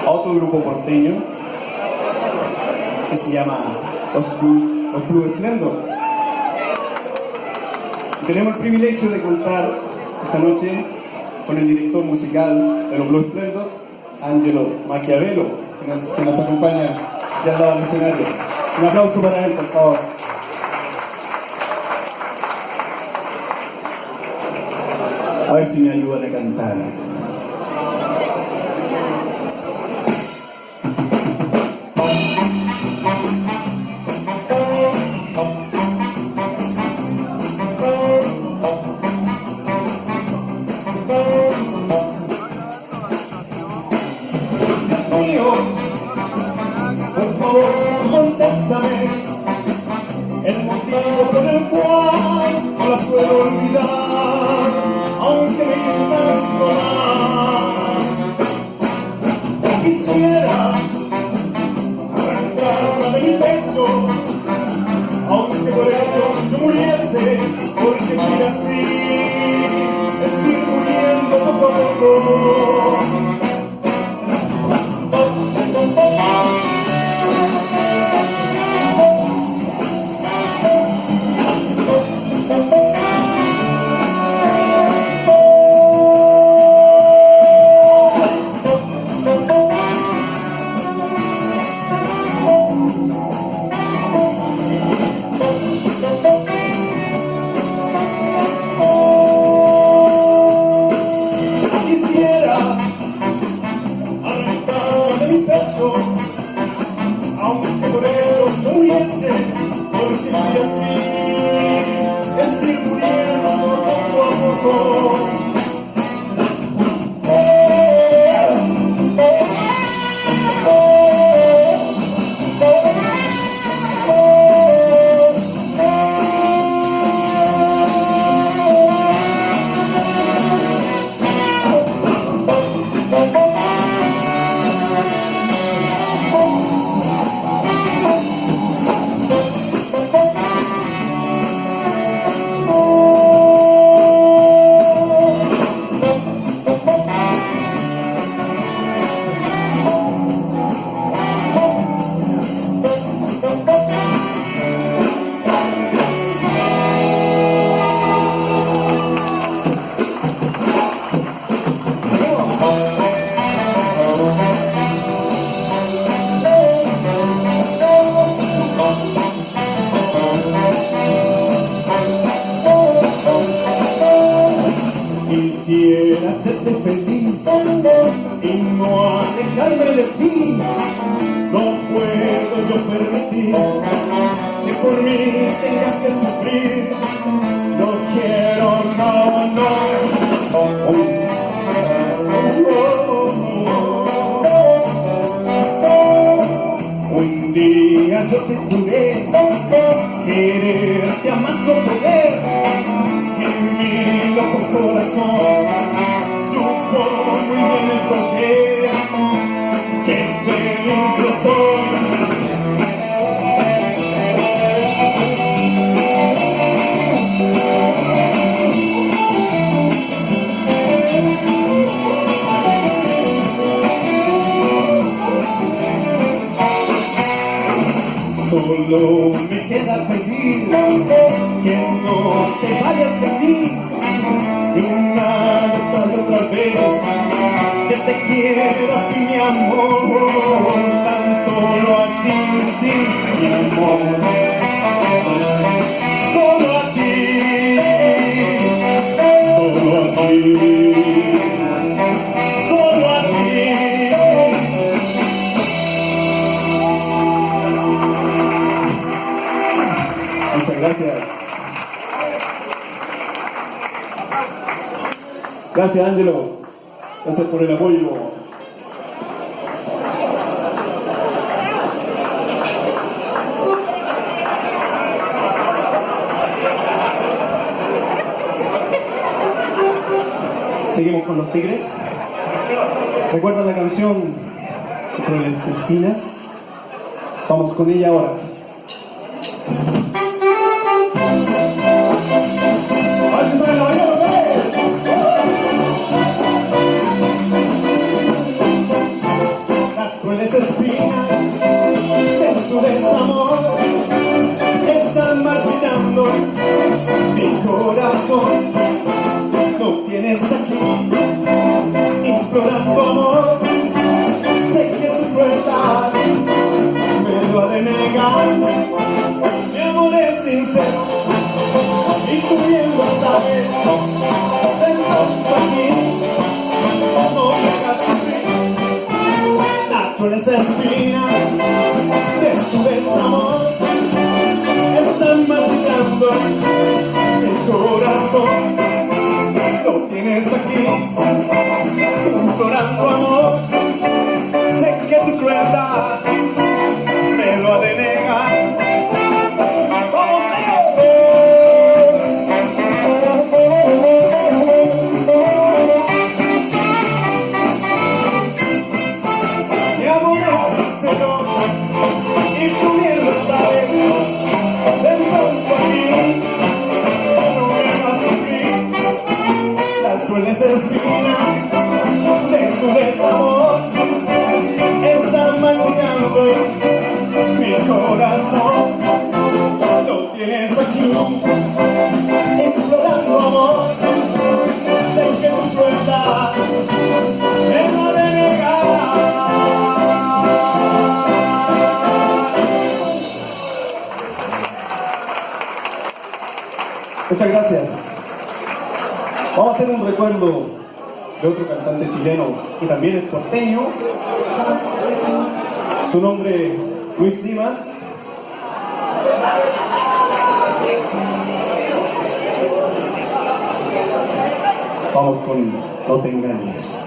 a otro grupo porteño que se llama los Blue Splendor. Tenemos el privilegio de contar esta noche con el director musical de los Blue Splendor, Angelo Machiavello, que nos acompaña ya al lado del escenario. Un aplauso para él, por favor. A ver si me ayudan a cantar. Por favor, contéstame el motivo por el cual no la puedo olvidar, aunque me hizo tanto mal. Quisiera arrancarla de mi pecho, aunque por ello yo muriese, porque vivir así es ir muriendo poco a poco. Aunque por ello yo muriese, porque vivir así es ir muriendo poco a poco. Quisiera hacerte feliz y no alejarme de ti. No puedo yo permitir que por mí tengas que sufrir. No quiero, no. Un día yo te juré quererte a más no poder, y mi loco corazón supo muy bien escoger. ¡Qué feliz yo soy! Solo me queda pedir que no te vayas de mí, y otra vez que te quiero a ti, mi amor, tan solo a ti, sí, mi amor, solo a ti, solo a ti, solo a ti. Muchas gracias. Gracias, Angelo. Gracias por el apoyo. Seguimos con los Tigres. ¿Recuerdan la canción Entre las espinas? Vamos con ella ahora. esa espina de tu desamor está marchando el corazón. Lo tienes aquí, implorando amor. Sé que tu crueldad me lo ha de negar. ¡Vamos, mi amor es sincero y tú bien lo sabes. De pronto aquí no me vas a sufrir las crueles espinas de tu desamor. Están marchando mi corazón. Lo tienes aquí, implorando amor. Sé que tu crueldad me lo ha de negar. Muchas gracias. Vamos a hacer un recuerdo de otro cantante chileno que también es porteño. Su nombre, Luis Dimas. Vamos con No te engañes.